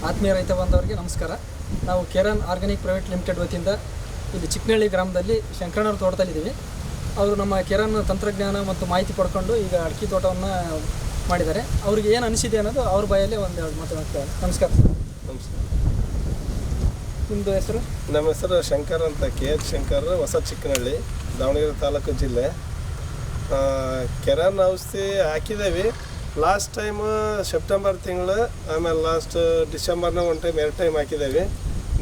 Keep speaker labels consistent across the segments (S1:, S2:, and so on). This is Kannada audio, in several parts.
S1: ಆತ್ಮೀಯ ರೈತ ಬಾಂಧವರಿಗೆ ನಮಸ್ಕಾರ. ನಾವು ಕೆರನ್ ಆರ್ಗ್ಯಾನಿಕ್ ಪ್ರೈವೇಟ್ ಲಿಮಿಟೆಡ್ ವತಿಯಿಂದ ಇಲ್ಲಿ ಚಿಕ್ಕನಹಳ್ಳಿ ಗ್ರಾಮದಲ್ಲಿ ಶಂಕರಣ್ಣವ್ರ ತೋಟದಲ್ಲಿದ್ದೀವಿ. ಅವರು ನಮ್ಮ ಕೆರನ್ ತಂತ್ರಜ್ಞಾನ ಮತ್ತು ಮಾಹಿತಿ ಪಡ್ಕೊಂಡು ಈಗ ಅಡಿಕೆ ತೋಟವನ್ನು ಮಾಡಿದ್ದಾರೆ. ಅವ್ರಿಗೆ ಏನು ಅನಿಸಿದೆ ಅನ್ನೋದು ಅವ್ರ ಬಾಯಲ್ಲೇ ಒಂದೆರಡು ಮಾತಾಡ್ತಾರೆ. ನಮಸ್ಕಾರ ಸರ್.
S2: ನಮಸ್ಕಾರ.
S1: ನಿಮ್ಮದು ಹೆಸರು?
S2: ನಮ್ಮ ಹೆಸರು ಶಂಕರ್ ಅಂತ, KH ಶಂಕರ್, ಹೊಸ ಚಿಕ್ಕನಹಳ್ಳಿ, ದಾವಣಗೆರೆ ತಾಲೂಕು ಜಿಲ್ಲೆ. ಕೆರನ್ ಔಷಧಿ ಹಾಕಿದ್ದೇವೆ ಲಾಸ್ಟ್ ಟೈಮ್ ಸೆಪ್ಟೆಂಬರ್ ತಿಂಗಳು, ಆಮೇಲೆ ಲಾಸ್ಟ್ ಡಿಸೆಂಬರ್ನಾಗ ಒಂದು ಟೈಮ್ 2 ಟೈಮ್ ಹಾಕಿದ್ದೇವೆ.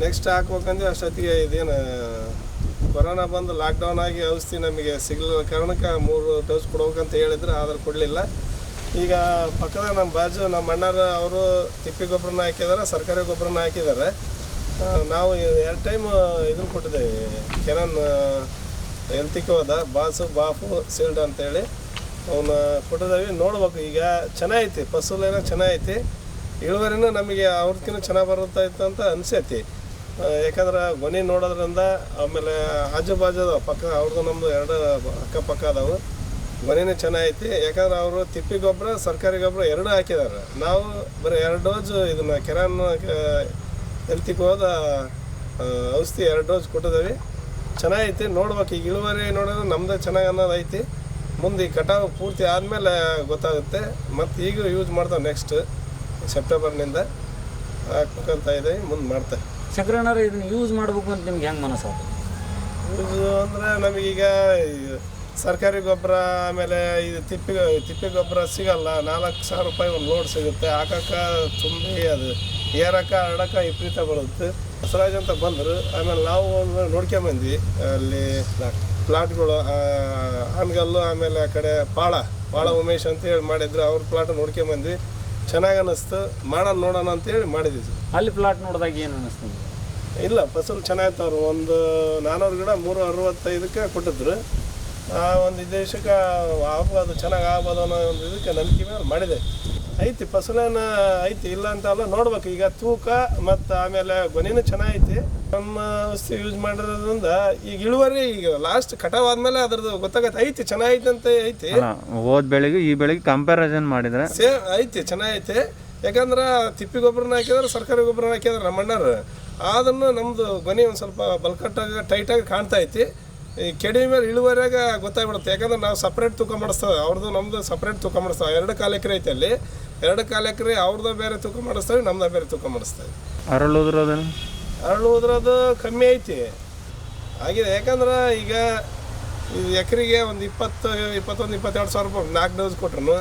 S2: ನೆಕ್ಸ್ಟ್ ಹಾಕ್ಬೇಕಂದ್ರೆ ಅಷ್ಟೊತ್ತಿಗೆ ಇದೇನು ಕೊರೋನಾ ಬಂದು ಲಾಕ್ಡೌನ್ ಆಗಿ ಔಷಧಿ ನಮಗೆ ಸಿಗಲಿಲ್ಲ ಕಾರಣಕ್ಕೆ 3 ಡೋಸ್ ಕೊಡ್ಬೇಕಂತ ಹೇಳಿದ್ರು, ಆದ್ರೆ ಕೊಡಲಿಲ್ಲ. ಈಗ ಪಕ್ಕದ ನಮ್ಮ ಬಾಜು ನಮ್ಮ ಅಣ್ಣರು ಅವರು ತಿಪ್ಪಿ ಗೊಬ್ಬರನ ಹಾಕಿದ್ದಾರೆ, ಸರ್ಕಾರಿ ಗೊಬ್ಬರನ ಹಾಕಿದ್ದಾರೆ. ನಾವು 2 ಟೈಮ್ ಇದನ್ನು ಕೊಟ್ಟಿದ್ದೇವೆ, ಕೆರನ್ ಎಲ್ತಿಕ್ಕೆ ಹೋದ ಬಾಫು ಸೀಲ್ಡ್ ಅಂತೇಳಿ ಅವನ್ನ ಕೊಟ್ಟಿದ್ದೇವೆ. ನೋಡ್ಬೇಕು, ಈಗ ಚೆನ್ನಾಗೈತಿ, ಫಸಲೇನೋ ಚೆನ್ನಾಗೈತಿ, ಇಳುವರಿನೂ ನಮಗೆ ಅವ್ರಕ್ಕಿಂತ ಚೆನ್ನಾಗಿ ಬರುತ್ತಾಯಿತ್ತು ಅಂತ ಅನಿಸೈತಿ. ಯಾಕಂದ್ರೆ ಗೊನೆ ನೋಡೋದ್ರಿಂದ, ಆಮೇಲೆ ಆಜು ಬಾಜು ಅದಾವೆ ಪಕ್ಕ, ಅವ್ರದ್ದು ನಮ್ಮದು 2 ಅಕ್ಕಪಕ್ಕ ಅದಾವೆ. ಗೊನೆನೂ ಚೆನ್ನಾಗೈತಿ, ಯಾಕಂದ್ರೆ ಅವರು ತಿಪ್ಪಿ ಗೊಬ್ಬರ ಸರ್ಕಾರಿ ಗೊಬ್ಬರ 2 ಹಾಕಿದ್ದಾರೆ. ನಾವು ಬರೀ 2 ಡೋಸ್ ಇದನ್ನು ಕೆರನ್ ಎಲ್ತಿಗೆ ಹೋದ ಔಷಧಿ 2 ಡೋಸ್ ಕೊಟ್ಟಿದ್ದೇವೆ. ಚೆನ್ನಾಗೈತಿ, ನೋಡ್ಬೇಕು. ಈಗ ಇಳುವರಿ ನೋಡಿದ್ರೆ ನಮ್ಮದೇ ಚೆನ್ನಾಗಿ ಅನ್ನೋದು ಐತಿ. ಮುಂದೆ ಈ ಕಟಾವು ಪೂರ್ತಿ ಆದಮೇಲೆ ಗೊತ್ತಾಗುತ್ತೆ. ಮತ್ತು ಈಗ ಯೂಸ್ ಮಾಡ್ತಾವೆ, ನೆಕ್ಸ್ಟ್ ಸೆಪ್ಟೆಂಬರ್ನಿಂದ ಹಾಕ್ಬೇಕಂತ ಇದೆ, ಮುಂದೆ ಮಾಡ್ತೇವೆ.
S3: ಶಂಕರಣ್ಣವ್ರು ಇದನ್ನು ಯೂಸ್ ಮಾಡಬೇಕು ಅಂತ ನಿಮ್ಗೆ ಹೆಂಗೆ ಮನಸ್ಸು?
S2: ಯೂಸ್ ಅಂದರೆ ನಮಗೀಗ ಸರ್ಕಾರಿ ಗೊಬ್ಬರ, ಆಮೇಲೆ ಇದು ತಿಪ್ಪಿ ಗೊಬ್ಬರ ಸಿಗಲ್ಲ. 4,000 ರೂಪಾಯಿ ಒಂದು ಲೋಡ್ ಸಿಗುತ್ತೆ. ಹಾಕಕ್ಕೆ ತುಂಬಿ ಅದು ಏರಕ್ಕೆ ಹರಡಕ್ಕೆ ವಿಪರೀತ ಬರುತ್ತೆ. ಬಸವರಾಜ್ ಅಂತ ಬಂದರು, ಆಮೇಲೆ ನಾವು ನೋಡ್ಕೊಂಬಂದ್ವಿ ಅಲ್ಲಿ ಪ್ಲಾಟ್ಗಳು, ಆನ್ಗಲ್ಲು, ಆಮೇಲೆ ಆ ಕಡೆ ಪಾಳ ಉಮೇಶ್ ಅಂತೇಳಿ ಮಾಡಿದ್ರು, ಅವ್ರ ಪ್ಲಾಟ್ ನೋಡ್ಕೊಂಬಂದ್ವಿ. ಚೆನ್ನಾಗಿ ಅನ್ನಿಸ್ತು, ನೋಡೋಣ ಅಂತೇಳಿ ಮಾಡಿದ್ವಿ.
S3: ಅಲ್ಲಿ ಪ್ಲಾಟ್ ನೋಡಿದಾಗ ಏನು ಅನ್ನಿಸ್ತು?
S2: ಇಲ್ಲ, ಫಸಲು ಚೆನ್ನಾಗಿತ್ತು. ಅವರು ಒಂದು 400 ಗಿಡ 365ಕ್ಕೆ ಕೊಟ್ಟಿದ್ರು. ಒಂದು ದೇಶಕ್ಕೆ ಆಗ್ಬೋದು, ಚೆನ್ನಾಗಿ ಆಗ್ಬೋದು ಅನ್ನೋ ಒಂದು ಇದಕ್ಕೆ ನಂಬಿಕೆ ಮೇಲೆ ಮಾಡಿದೆ. ಐತಿ, ಫಸಲೇನ ಐತಿ, ಇಲ್ಲ ಅಂತ ಅಲ್ಲ. ನೋಡ್ಬೇಕು ಈಗ ತೂಕ ಮತ್ತು ಆಮೇಲೆ ಗೊನೆನೂ ಚೆನ್ನಾಗೈತಿ. ನಮ್ಮ ಔಷಧಿ ಯೂಸ್ ಮಾಡಿರೋದ್ರಿಂದ ಈಗ ಇಳುವರಿ ಈಗ ಲಾಸ್ಟ್ ಕಟಾವ್ ಆದ್ಮೇಲೆ ಅದ್ರದ್ದು ಗೊತ್ತಾಗತ್ತೆ. ಐತಿ, ಚೆನ್ನಾಗೈತಿ ಅಂತ ಐತಿ.
S4: ಹೋದ ಬೆಳೆಗೆ ಈ ಬೆಳೆಗೆ ಕಂಪ್ಯಾರಿಸನ್ ಮಾಡಿದ್ರೆ
S2: ಸೇಮ್ ಐತಿ, ಚೆನ್ನಾಗೈತಿ. ಯಾಕಂದ್ರೆ ತಿಪ್ಪಿ ಗೊಬ್ಬರನ ಹಾಕಿದ್ರೆ, ಸರ್ಕಾರಿ ಗೊಬ್ಬರನ ಹಾಕಿದ್ರೆ ನಮ್ಮ ಅಣ್ಣರು, ಅದನ್ನು ನಮ್ಮದು ಗೊನೆ ಒಂದು ಸ್ವಲ್ಪ ಬಲ್ಕಟ್ಟಾಗಿ ಟೈಟಾಗಿ ಕಾಣ್ತಾ ಐತಿ. ಈ ಕೆಡಿ ಮೇಲೆ ಇಳುವರಿಯಾಗ ಗೊತ್ತಾಗ್ಬಿಡುತ್ತೆ. ಯಾಕಂದ್ರೆ ನಾವು ಸಪ್ರೇಟ್ ತೂಕ ಮಾಡಿಸ್ತೇವೆ, ಅವ್ರದ್ದು ನಮ್ಮದು ಸಪ್ರೇಟ್ ತೂಕ ಮಾಡಿಸ್ತೇವೆ. 2.25 ಎಕರೆ ಐತೆ ಅಲ್ಲಿ, 2.25 ಎಕರೆ ಅವ್ರದ್ದು ಬೇರೆ ತೂಕ ಮಾಡಿಸ್ತೇವೆ, ನಮ್ಮದು ಬೇರೆ ತೂಕ ಮಾಡಿಸ್ತೇವೆ. ಅರಳುದ್ರದ್ದು ಕಮ್ಮಿ ಐತಿ ಆಗಿದೆ. ಯಾಕಂದ್ರೆ ಈಗ ಎಕರೆಗೆ ಒಂದು 21-22 ಸಾವಿರ ರೂಪಾಯಿ 4 ಡೋಸ್ ಕೊಟ್ರು.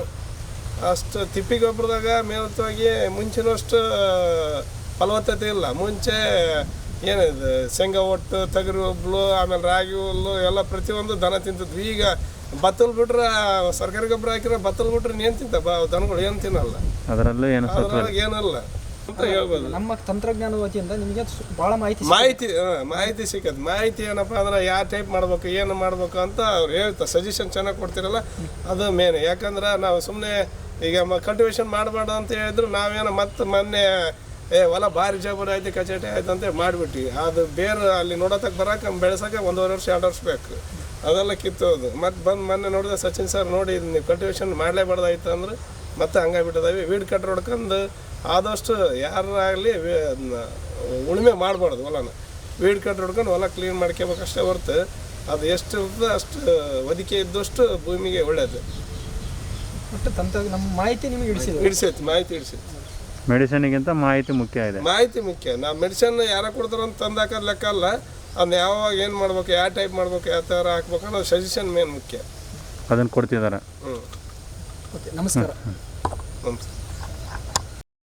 S2: ಅಷ್ಟು ತಿಪ್ಪಿ ಗೊಬ್ಬರದಾಗ ಮೇಲ್ವಾಗಿ ಮುಂಚಿನಷ್ಟು ಫಲವತ್ತತೆ ಇಲ್ಲ. ಮುಂಚೆ ಏನಿದೆ ಶೇಂಗಾ ಒಟ್ಟು, ತೊಗರಿ ಹುಲ್ಲು, ಆಮೇಲೆ ರಾಗಿ ಹುಲ್ಲು ಎಲ್ಲ ಪ್ರತಿಯೊಂದು ದನ ತಿಂತಿದ್ವಿ. ಈಗ ಬತ್ತಲ್ ಬಿಟ್ರೆ, ಸರ್ಕಾರಿ ಗೊಬ್ಬರ ಹಾಕಿದ್ರೆ ಬತ್ತಲ್ ಬಿಟ್ರೆ ಏನು ತಿಂತ ದನಗಳು ಏನು ತಿನ್ನಲ್ಲ,
S4: ಅದರಲ್ಲೂ
S2: ಅದ್ರೊಳಗೆ ಏನಲ್ಲ ಅಂತ ಹೇಳ್ಬೋದು.
S1: ನಮ್ಮ ತಂತ್ರಜ್ಞಾನ ವತಿಯಿಂದ ನಿಮಗೆ ಭಾಳ
S2: ಮಾಹಿತಿ ಸಿಕ್ಕತ್ತೆ. ಮಾಹಿತಿ ಏನಪ್ಪ ಅಂದ್ರೆ ಯಾವ ಟೈಪ್ ಮಾಡ್ಬೇಕು, ಏನು ಮಾಡ್ಬೇಕು ಅಂತ ಅವ್ರು ಹೇಳ್ತಾರೆ. ಸಜೆಷನ್ ಚೆನ್ನಾಗಿ ಕೊಡ್ತಿರಲ್ಲ, ಅದು ಮೇನ್. ಯಾಕಂದ್ರೆ ನಾವು ಸುಮ್ಮನೆ ಈಗ ಕಲ್ಟಿವೇಶನ್ ಮಾಡಬಾರ್ದು ಅಂತ ಹೇಳಿದ್ರು, ನಾವೇನೋ ಮತ್ತೆ ಮೊನ್ನೆ ಹೊಲ ಭಾರಿ ಜಬರ್ ಆಯ್ತು, ಕಚೇಟಿ ಆಯ್ತು ಅಂತೇಳಿ ಮಾಡಿಬಿಟ್ಟು ಅದು ಬೇರೆ ಅಲ್ಲಿ ನೋಡೋತಕ್ಕೆ ಬರೋಕೆ ಬೆಳೆಸೋಕೆ 1.5 ವರ್ಷ 2 ವರ್ಷ ಬೇಕು. ಅದೆಲ್ಲ ಕಿತ್ತೋದು. ಮತ್ತು ಬಂದು ಮೊನ್ನೆ ನೋಡಿದೆ ಸಚಿನ್ ಸರ್, ನೋಡಿ ನೀವು ಕಲ್ಟಿವೇಶನ್ ಮಾಡಲೇಬಾರ್ದಾಯ್ತು ಅಂದ್ರೆ ಮತ್ತೆ ಹಂಗಾಗಿಬಿಟ್ಟಿದ್ದಾವೆ. ವೀಡ್ ಕಟ್ರ್ ಹೊಡ್ಕೊಂಡು ಆದಷ್ಟು ಯಾರಾಗಲಿ ಉಳುಮೆ ಮಾಡಬಾರ್ದು ಹೊಲನ. ವೀಡ್ ಕಟ್ರ್ ಹೊಡ್ಕೊಂಡು ಹೊಲ ಕ್ಲೀನ್ ಮಾಡ್ಕೋಬೇಕಷ್ಟೇ ಹೊರ್ತು, ಅದು ಎಷ್ಟು ಇರ್ತದೆ ಅಷ್ಟು ಒದಿಕೆ ಇದ್ದಷ್ಟು ಭೂಮಿಗೆ ಒಳ್ಳೆಯದು.
S1: ಒಟ್ಟು ನಮ್ಮ ಮಾಹಿತಿ ನಿಮಗೆ
S2: ಹಿಡಿಸೈತಿ, ಮಾಹಿತಿ ಹಿಡಿಸೈತಿ.
S4: ಮೆಡಿಸಿನ್ಗಿಂತ ಮಾಹಿತಿ ಮುಖ್ಯ ಇದೆ.
S2: ಮಾಹಿತಿ ಮುಖ್ಯ. ನಾವು ಮೆಡಿಸಿನ್ ಯಾರ ಕೊಡ್ತಾರೋ ಅಂತ ತಂದಾಕೋದು ಲೆಕ್ಕ ಅಲ್ಲ. ಅದನ್ನ ಯಾವಾಗ ಏನು ಮಾಡ್ಬೇಕು, ಯಾವ ಟೈಪ್ ಮಾಡ್ಬೇಕು, ಯಾವ ಥರ ಹಾಕ್ಬೇಕು ಅನ್ನೋದು ಸಜೆಷನ್ ಮೇನ್ ಮುಖ್ಯ.
S4: ಅದನ್ನು ಕೊಡ್ತಿದ್ದಾರೆ.
S1: ಓಕೆ, ನಮಸ್ಕಾರ.
S2: ನಮಸ್ಕಾರ.